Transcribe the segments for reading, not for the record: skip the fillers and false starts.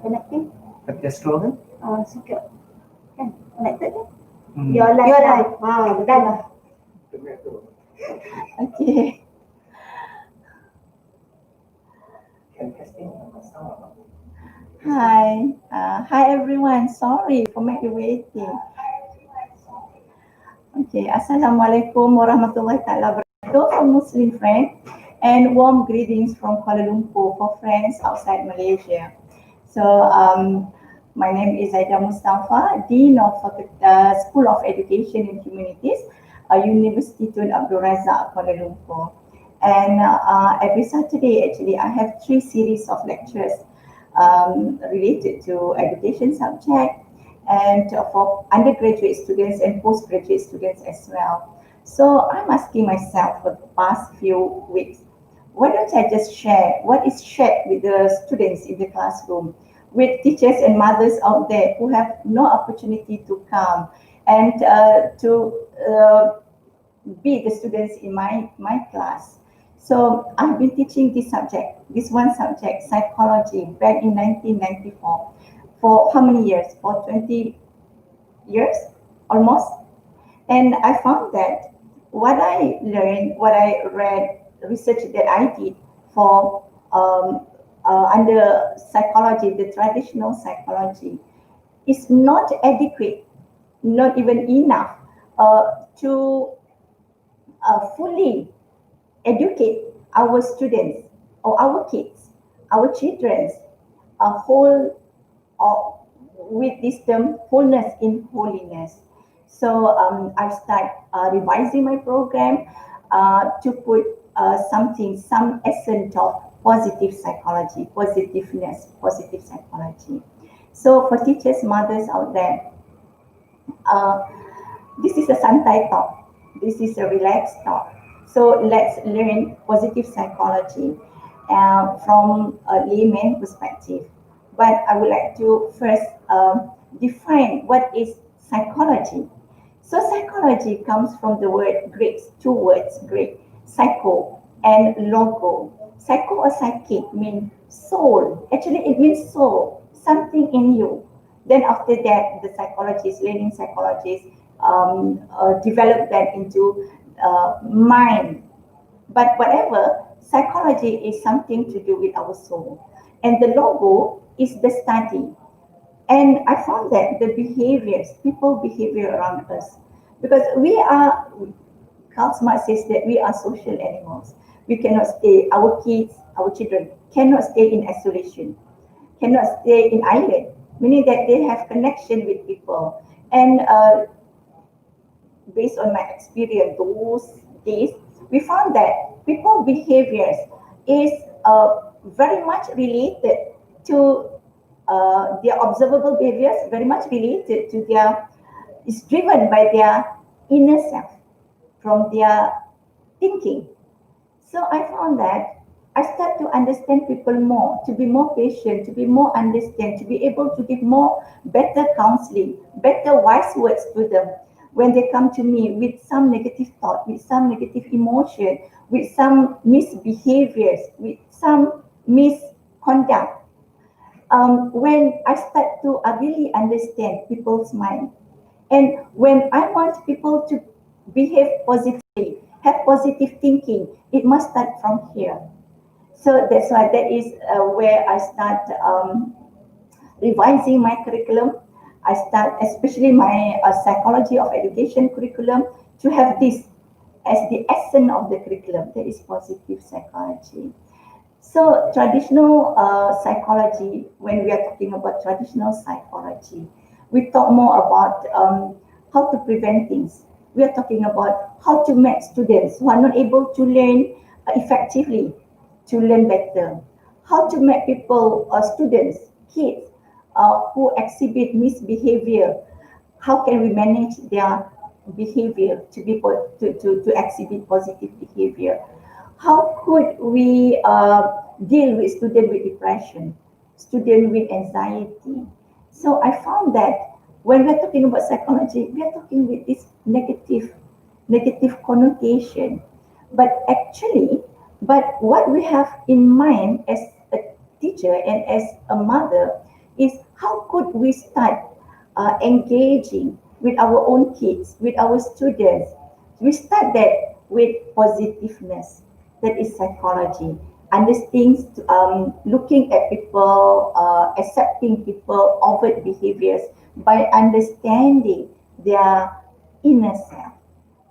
connecting. Tapi scroll kan? Sikit. Kan? Connected kan? Hmm. You're live. Dah lah. Okay. Hi. Hi everyone. Sorry for making you waiting. Okay. Assalamualaikum warahmatullahi taala wabarakatuh for Muslim friends, and warm greetings from Kuala Lumpur for friends outside Malaysia. So my name is Zaida Mustafa, Dean of School of Education and Humanities, University Tun Abdul Razak, Kuala Lumpur. And every Saturday, actually, I have 3 series of lectures related to education subject, and for undergraduate students and postgraduate students as well. So I'm asking myself for the past few weeks, why don't I just share what is shared with the students in the classroom, with teachers and mothers out there who have no opportunity to come and to be the students in my class. So I've been teaching this one subject, psychology, back in 1994. For how many years? For 20 years, almost. And I found that what I learned, what I read, research that I did for under psychology, the traditional psychology, is not adequate, not even enough to fully educate our students or our kids, our children, a whole with this term, wholeness in holiness. So I start revising my program to put some essence of positive psychology, positiveness, positive psychology. So for teachers, mothers out there, this is a Santai talk. This is a relaxed talk. So let's learn positive psychology from a layman perspective. But I would like to first define what is psychology. So psychology comes from the word Greek, 2 words Greek, psycho and logo. Psycho or psychic means soul. Actually, it means soul, something in you. Then after that, the psychologists, learning psychologists, develop that into mind. But whatever, psychology is something to do with our soul. And the logo is the study. And I found that the behaviors, people behavior around us, because we are, Karl Marx says that we are social animals. We cannot stay, our kids, our children cannot stay in isolation, cannot stay in island, meaning that they have connection with people. And based on my experience those days, we found that people behaviors is very much related to their observable behaviors, very much related to their, is driven by their inner self, from their thinking. So I found that I start to understand people more, to be more patient, to be more understand, to be able to give more better counseling, better wise words to them when they come to me with some negative thought, with some negative emotion, with some misbehaviors, with some misconduct. When I start to really understand people's mind, and when I want people to behave positively, have positive thinking, it must start from here. So that's why that is where I start revising my curriculum. I start, especially my psychology of education curriculum, to have this as the essence of the curriculum, that is positive psychology. So traditional psychology, when we are talking about traditional psychology, we talk more about how to prevent things. We are talking about how to make students who are not able to learn effectively to learn better. How to make people, students, kids who exhibit misbehavior, how can we manage their behavior to be to exhibit positive behavior? How could we deal with students with depression, students with anxiety? So I found that when we're talking about psychology, we are talking with this negative connotation. But actually, but what we have in mind as a teacher and as a mother is how could we start engaging with our own kids, with our students. We start that with positiveness. That is psychology. Understanding, looking at people, accepting people, overt behaviors by understanding their inner self,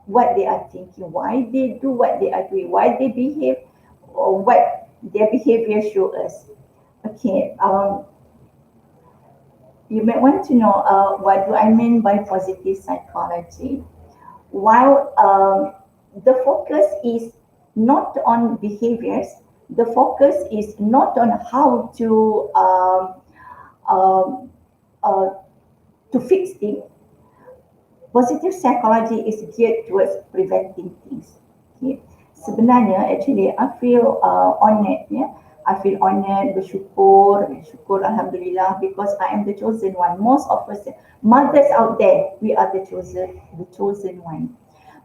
what they are thinking, why they do what they are doing, why they behave, or what their behavior show us. Okay, you may want to know what do I mean by positive psychology. While the focus is not on behaviors, the focus is not on how um, uh, to fix things. Positive psychology is geared towards preventing things. Okay. Sebenarnya, actually, I feel honored. Yeah, I feel honored, bersyukur, alhamdulillah, because I am the chosen one. Most of us, mothers out there, we are the chosen one.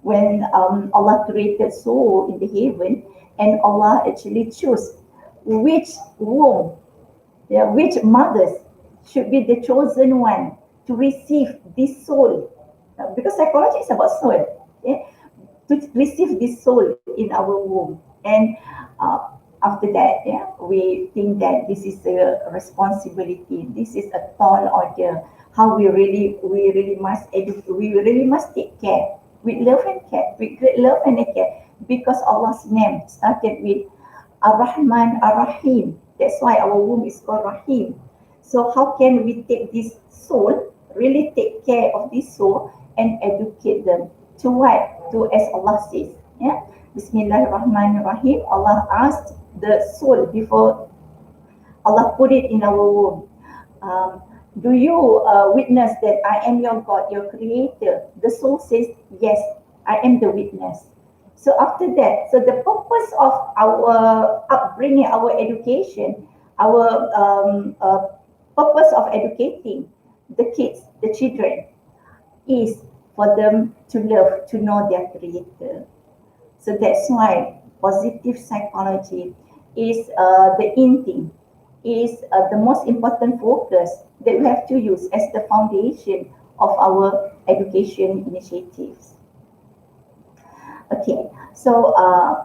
When Allah created soul in the heaven, and Allah actually chose which womb, yeah, which mothers should be the chosen one to receive this soul. Because psychology is about soul. Yeah? To receive this soul in our womb. And after that, yeah, we think that this is a responsibility. This is a tall order. How we really must educate. We really must take care with love and care, with great love and care, because Allah's name started with Ar-Rahman, Ar-Rahim. That's why our womb is called Rahim. So how can we take this soul, really take care of this soul and educate them to what? To, as Allah says, yeah. Bismillahirrahmanirrahim. Allah asked the soul before Allah put it in our womb. Do you witness that I am your God, your creator? The soul says, yes, I am the witness. So after that, so the purpose of our upbringing, our education, our purpose of educating the kids, the children, is for them to love, to know their creator. So that's why positive psychology is the in thing, is the most important focus that we have to use as the foundation of our education initiatives. Okay, so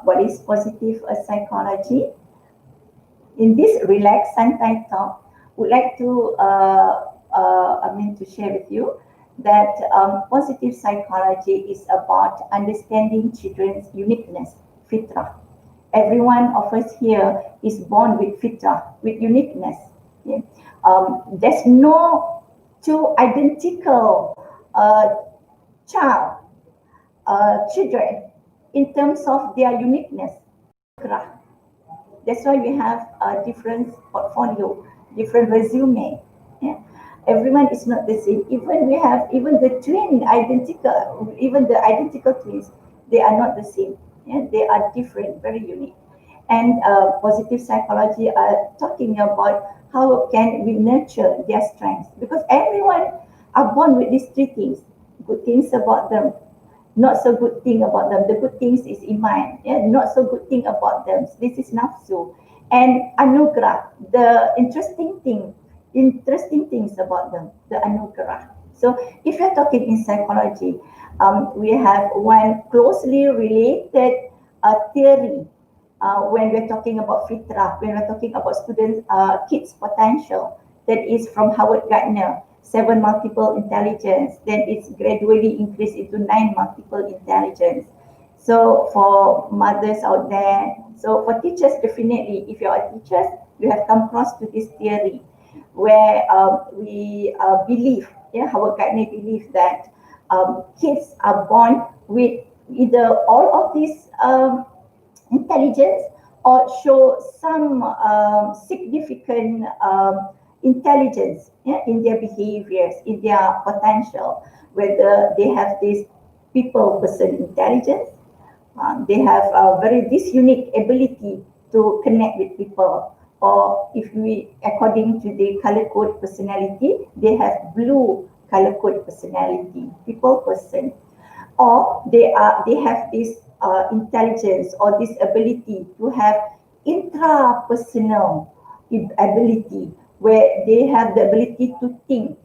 what is positive psychology? In this relaxed Santai talk, would like to to share with you that positive psychology is about understanding children's uniqueness, fitrah. Every one of us here is born with fitrah, with uniqueness. Yeah? There's no two identical children in terms of their uniqueness. That's why we have a different portfolio, different resume. Yeah? Everyone is not the same. Even the identical twins, they are not the same. Yeah? They are different, very unique. And positive psychology are talking about how can we nurture their strengths, because everyone are born with these three things: good things about them, not so good thing about them. The good things is iman. Yeah? Not so good thing about them, this is nafsu. And anugerah, the interesting things about them, the anugerah. So if you're talking in psychology, we have one closely related theory when we're talking about fitrah, when we're talking about students, kids' potential, that is from Howard Gardner, 7 multiple intelligence, then it's gradually increased into 9 multiple intelligence. So for mothers out there, so for teachers, definitely, if you are teachers, you have come across to this theory where we believe, yeah, Howard Gardner believes that kids are born with either all of these intelligence or show some significant intelligence, yeah, in their behaviors, in their potential, whether they have this people person intelligence, they have a very this unique ability to connect with people, or if we according to the color code personality, they have blue color code personality, people person, or they have this intelligence or this ability to have intrapersonal ability, where they have the ability to think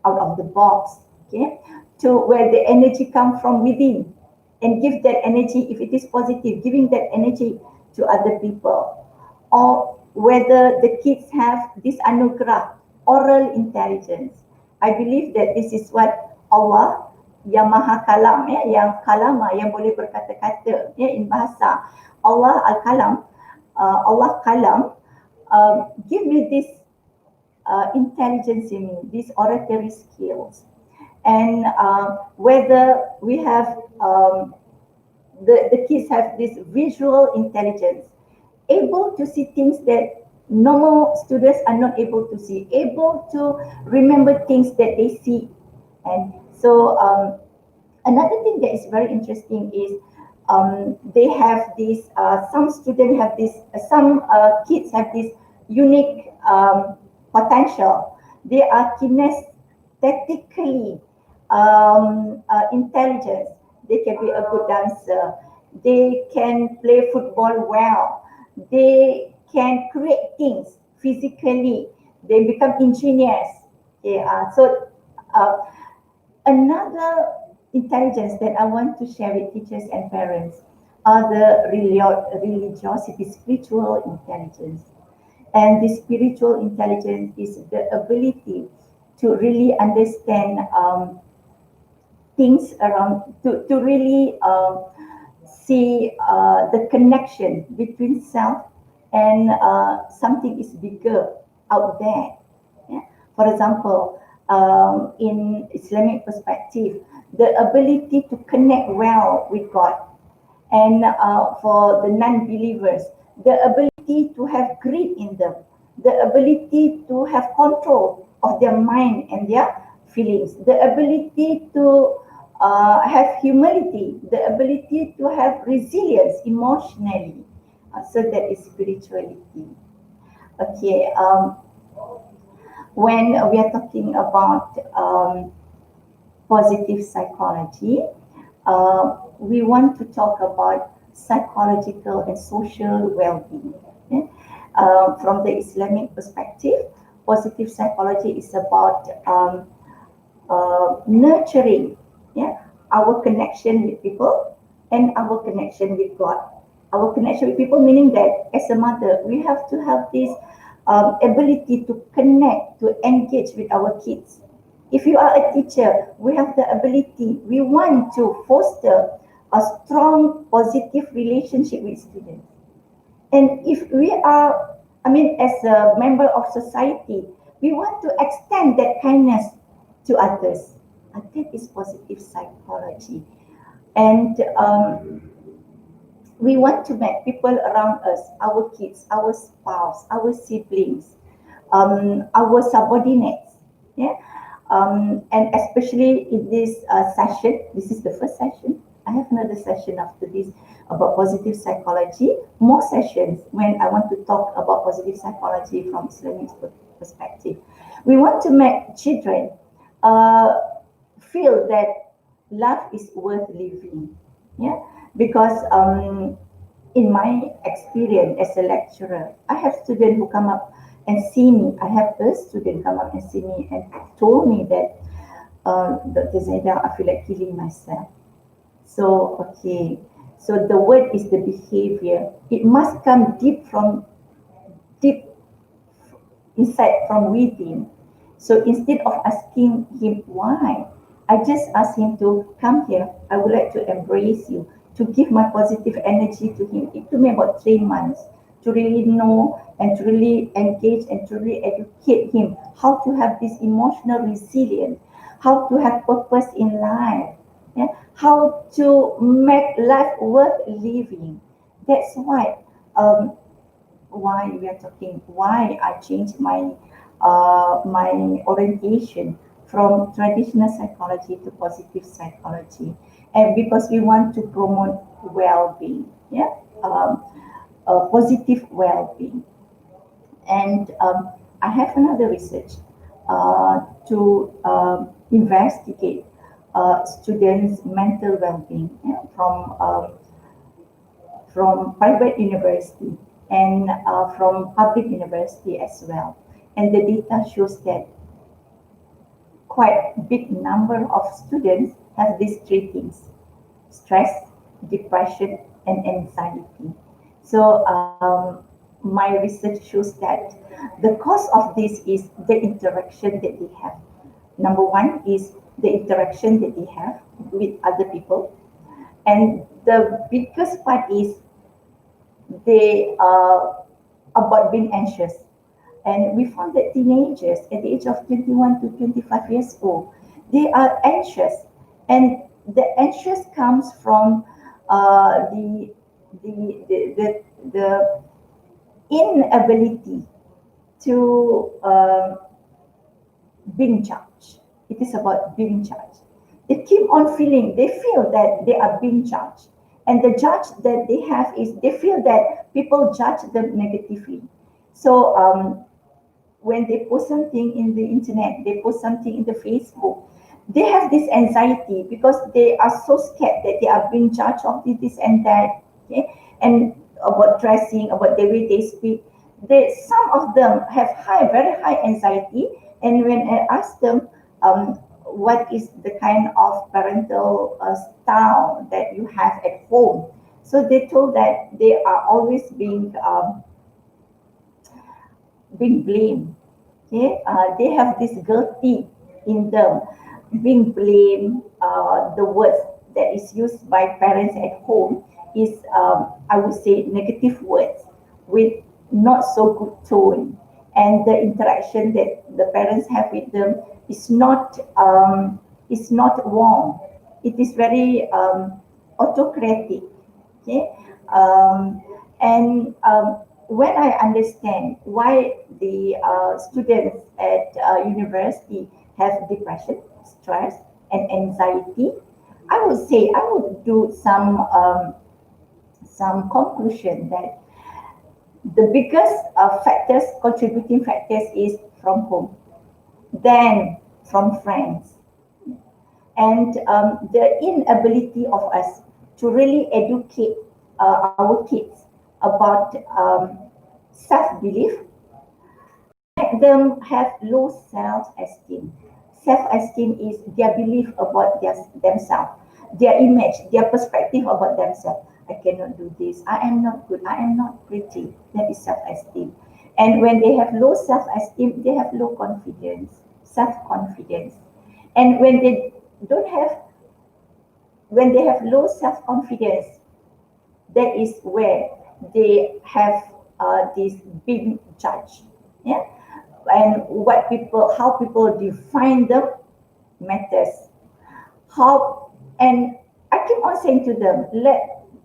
out of the box, okay, to where the energy comes from within, and give that energy, if it is positive, giving that energy to other people. Or whether the kids have this anugerah, oral intelligence. I believe that this is what Allah yang maha kalam, ya, yang kalama, yang boleh berkata-kata, ya, in bahasa Allah al-kalam, Allah kalam, give me this intelligence in me, these oratory skills. And whether we have the kids have this visual intelligence, able to see things that normal students are not able to see, able to remember things that they see. And so another thing that is very interesting is they have this, some students have this, some kids have this unique potential. They are kinesthetically intelligent. They can be a good dancer. They can play football well. They can create things physically. They become engineers. So another intelligence that I want to share with teachers and parents are the religiosity, spiritual intelligence. And the spiritual intelligence is the ability to really understand things around, to really see the connection between self and something is bigger out there. Yeah? For example, in Islamic perspective, the ability to connect well with God. And for the non-believers, the ability to have greed in them, the ability to have control of their mind and their feelings, the ability to have humility, the ability to have resilience emotionally. So that is spirituality. Okay, when we are talking about positive psychology, we want to talk about psychological and social well-being. Okay? From the Islamic perspective, positive psychology is about nurturing, yeah, our connection with people and our connection with God. Our connection with people, meaning that as a mother, we have to have this ability to connect, to engage with our kids. If you are a teacher, we have the ability, we want to foster a strong, positive relationship with students. And if we are, as a member of society, we want to extend that kindness to others. And that is positive psychology. And we want to make people around us, our kids, our spouse, our siblings, our subordinates, yeah, and especially in this session, this is the first session. I have another session after this about positive psychology, more sessions when I want to talk about positive psychology from Islamic perspective. We want to make children feel that life is worth living, yeah, because in my experience as a lecturer, I have students who come up and see me. I have a student come up and see me and told me that, Dr. Zaida, I feel like killing myself. So, okay. So the word is the behavior. It must come deep inside from within. So instead of asking him why, I just ask him to come here. I would like to embrace you, to give my positive energy to him. It took me about 3 months to really know and to really engage and to really educate him how to have this emotional resilience, how to have purpose in life, yeah? How to make life worth living. That's why we are talking, why I changed my orientation from traditional psychology to positive psychology, and because we want to promote well-being, yeah, positive well-being. And I have another research to investigate students' mental well-being, yeah, from private university and from public university as well. And the data shows that quite big number of students have these three things: stress, depression, and anxiety. So my research shows that the cause of this is the interaction that they have. Number one is the interaction that they have with other people. And the biggest part is they about being anxious. And we found that teenagers at the age of 21 to 25 years old, they are anxious. And the anxious comes from the inability to being judged. It is about being judged. They keep on feeling, they feel that they are being judged. And the judge that they have is they feel that people judge them negatively. So when they post something in the internet, they post something in the Facebook, they have this anxiety because they are so scared that they are being judged of this and that. Okay, and about dressing, about the way they speak. Some of them have very high anxiety, and when I ask them what is the kind of parental style that you have at home, so they told that they are always being blamed. Okay, they have this guilty in them, being blamed. The words that is used by parents at home is, I would say, negative words with not so good tone, and the interaction that the parents have with them is not warm. It is very autocratic. Okay, um, and when I understand why the students at university have depression, stress, and anxiety, I would say I would do some conclusion that the biggest contributing factors, is from home, then from friends, and the inability of us to really educate our kids about self-belief, make them have low self-esteem. Self-esteem is their belief about themselves, their image, their perspective about themselves. I cannot do this. I am not good. I am not pretty. That is self-esteem. And when they have low self-esteem, they have low confidence, self-confidence. And don't have, when they have low self-confidence, that is where they have this being judged. Yeah, and how people define them matters. How, and I keep on saying to them,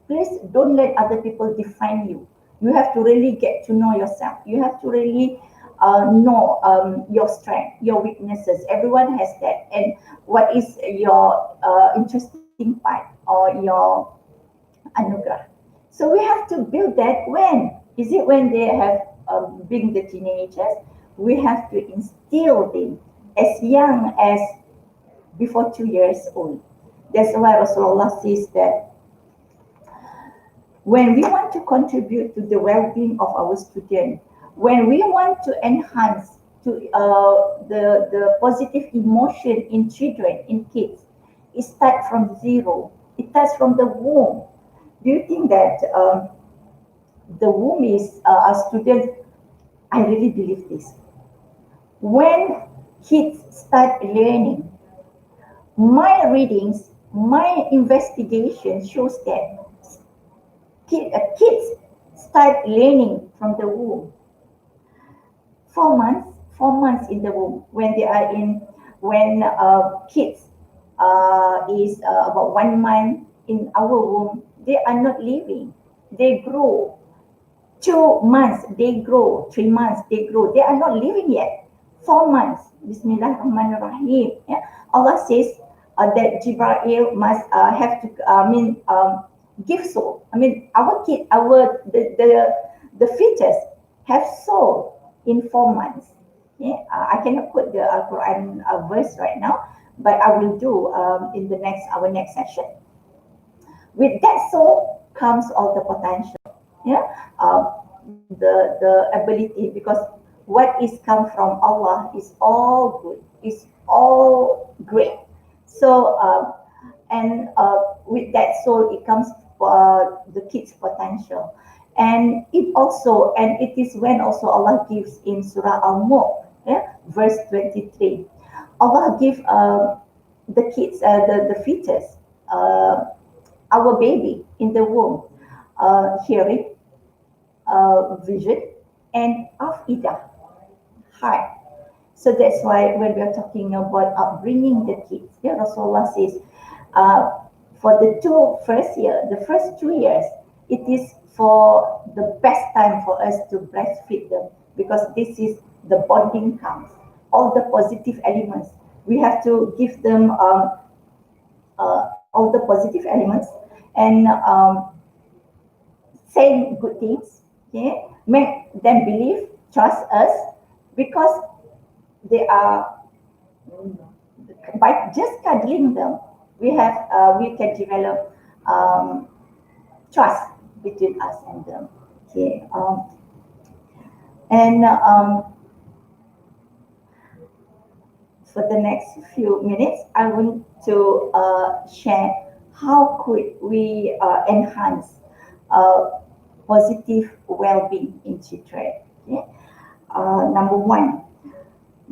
please don't let other people define you. You have to really get to know yourself. You have to really know your strength, your weaknesses. Everyone has that, and what is your interesting part or your anugerah. So we have to build that. When is it? When they have being the teenagers, we have to instill them as young as before 2 years old. That's why Rasulullah says that when we want to contribute to the well-being of our student, when we want to enhance to the positive emotion in children, in kids, it starts from zero. It starts from the womb. Do you think that the womb is a student? I really believe this. When kids start learning, my readings, my investigation shows that kids start learning from the womb. 4 months in the womb, when they are in, when kids is about 1 month in our womb, they are not living. They grow. 2 months, they grow. 3 months, they grow. They are not living yet. 4 months. Bismillahirrahmanirrahim. Yeah? Allah says that Jibreel must have to, give soul. Our kid, the fetus have soul in 4 months. Yeah? I cannot put the Quran verse right now, but I will do in our next session. With that soul comes all the potential. Yeah, the ability, because what is come from Allah is all good, is all great. So and with that soul, it comes the kid's potential. And it is when also Allah gives in Surah Al-Mulk, yeah, verse 23. Allah give the kids, the fetus, our baby in the womb, hearing, vision, and afida, heart. So that's why when we are talking about upbringing the kids, yeah, Rasulullah says, for the first 2 years, it is for the best time for us to breastfeed them, because this is the bonding counts, all the positive elements. We have to give them all the positive elements, and say good things, okay? Make them believe, trust us, because they are, by just cuddling them, we can develop trust between us and them. Okay, and for the next few minutes, I want to share how could we enhance positive well-being in children. Okay? Number one,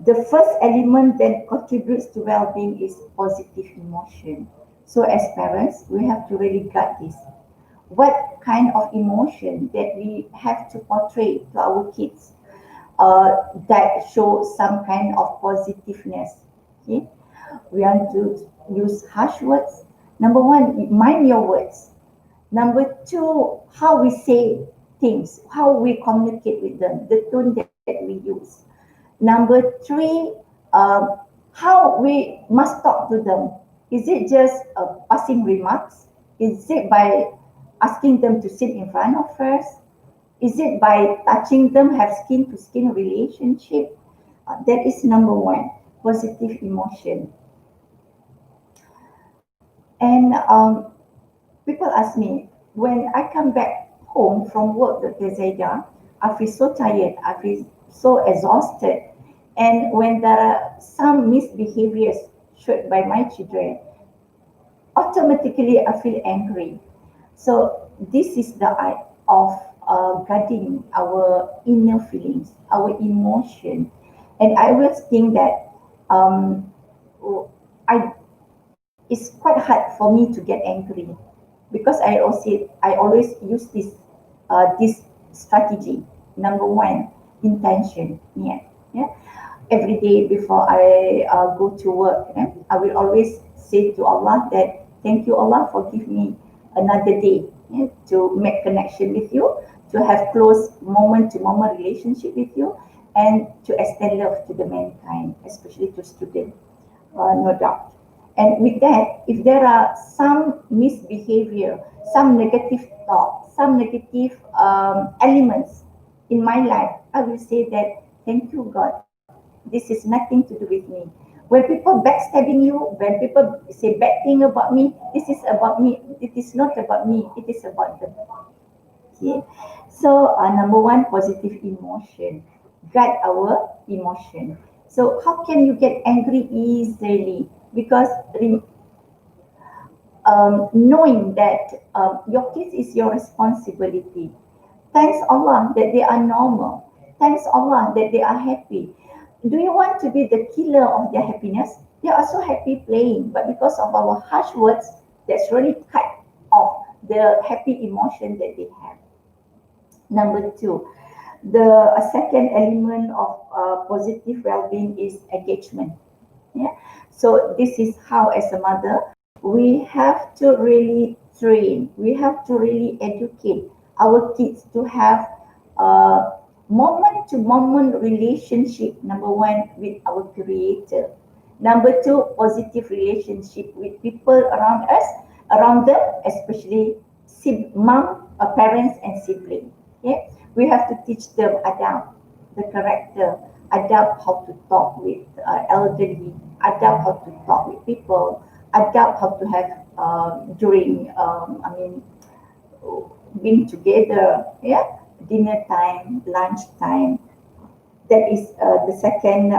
the first element that contributes to well-being is positive emotion. So as parents, we have to really guard this. What kind of emotion that we have to portray to our kids that show some kind of positiveness. Okay? We want to use harsh words. Number one, mind your words. Number two, how we say things, how we communicate with them, the tone that we use. Number three, how we must talk to them. Is it just passing remarks? Is it by asking them to sit in front of us? Is it by touching them, have skin to skin relationship? That is number one, positive emotion. And people ask me, when I come back home from work, Dr. Zaida, I feel so tired, I feel so exhausted. And when there are some misbehaviors showed by my children, automatically I feel angry. So this is the art of guarding our inner feelings, our emotion. And I always think that I it's quite hard for me to get angry, because I always use this strategy. Number one, intention. Yeah, yeah. Every day before I go to work, I will always say to Allah that thank you Allah for giving me another day, to make connection with you, to have close moment to moment relationship with you, and to extend love to the mankind, especially to students, no doubt. And with that, if there are some misbehavior, some negative thought, some negative elements in my life, I will say that thank you God, this is nothing to do with me. When people backstabbing you, when people say bad thing about me, this is about me. It is not about me. It is about them. Okay. So number one, positive emotion. Guide our emotion. So how can you get angry easily? Because knowing that your kids is your responsibility. Thanks Allah that they are normal. Thanks Allah that they are happy. Do you want to be the killer of their happiness? They are so happy playing, but because of our harsh words, that's really cut off the happy emotion that they have. Number two, the second element of positive well-being is engagement. Yeah. So this is how, as a mother, we have to really train, we have to really educate our kids to have moment to moment relationship. Number one, with our creator. Number two, positive relationship with people around us, around them, especially mom, parents, and siblings. Okay? We have to teach them adapt the character, adapt how to talk with elderly, adapt how to talk with people, adapt how to have during being together, yeah, dinner time, lunch time. that is the second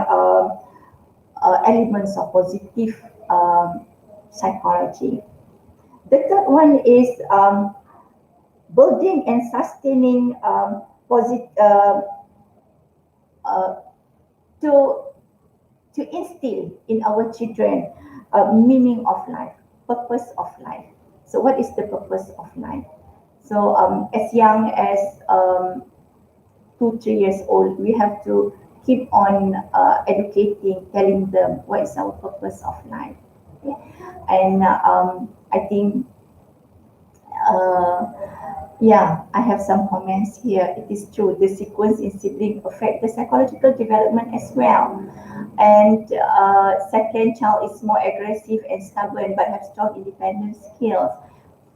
elements of positive psychology. The third one is building and sustaining positive uh, to to instill in our children meaning of life, purpose of life. So, what is the purpose of life? So, as young as 2, 3 years old, we have to keep on educating, telling them what is our purpose of life. Okay? And I think uh, yeah, I have some comments here. It is true, the sequence in sibling affect the psychological development as well. And second child is more aggressive and stubborn but have strong independent skills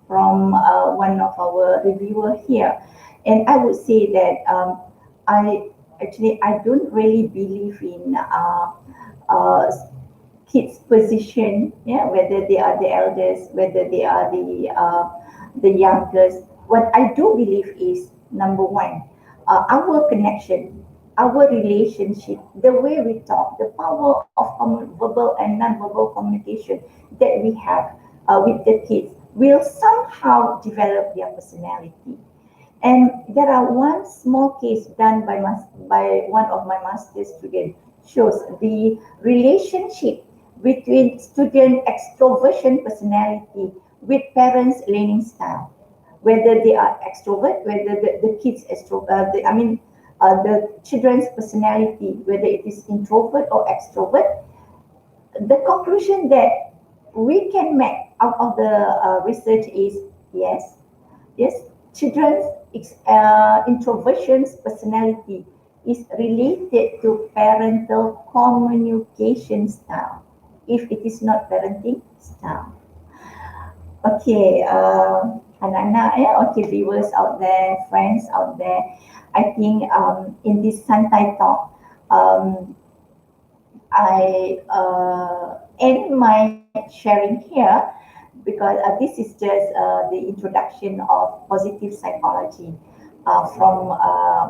from one of our reviewer here. And I would say that I don't really believe in uh, kids' position, yeah, whether they are the eldest, whether they are the youngest. What I do believe is number one, our connection, our relationship, the way we talk, the power of verbal and non-verbal communication that we have with the kids will somehow develop their personality. And there are one small case done by one of my master's students shows the relationship between student extroversion personality with parents' learning style. Whether they are extrovert, whether the kids extrovert, the children's personality, whether it is introvert or extrovert, the conclusion that we can make out of the research is yes, yes, children's introversion's personality is related to parental communication style, if it is not parenting style. Okay, anak-anak, okay, viewers out there, friends out there, I think in this Santai talk, um, I end my sharing here because this is just the introduction of positive psychology from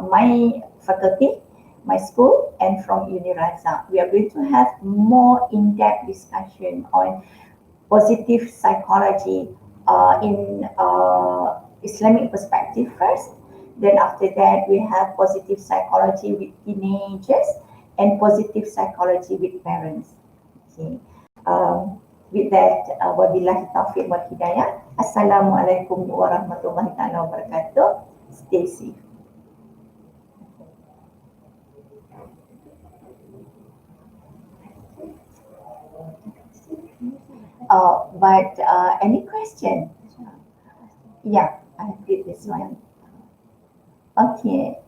my faculty, my school, and from UNIRAZAK. We are going to have more in-depth discussion on positive psychology in Islamic perspective first. Then after that, we have positive psychology with teenagers and positive psychology with parents. Okay. With that, wabillahi taufiq wal hidayah. Assalamualaikum warahmatullahi taala wabarakatuh. Stay safe. But any question? Yeah, I did this one. Okay.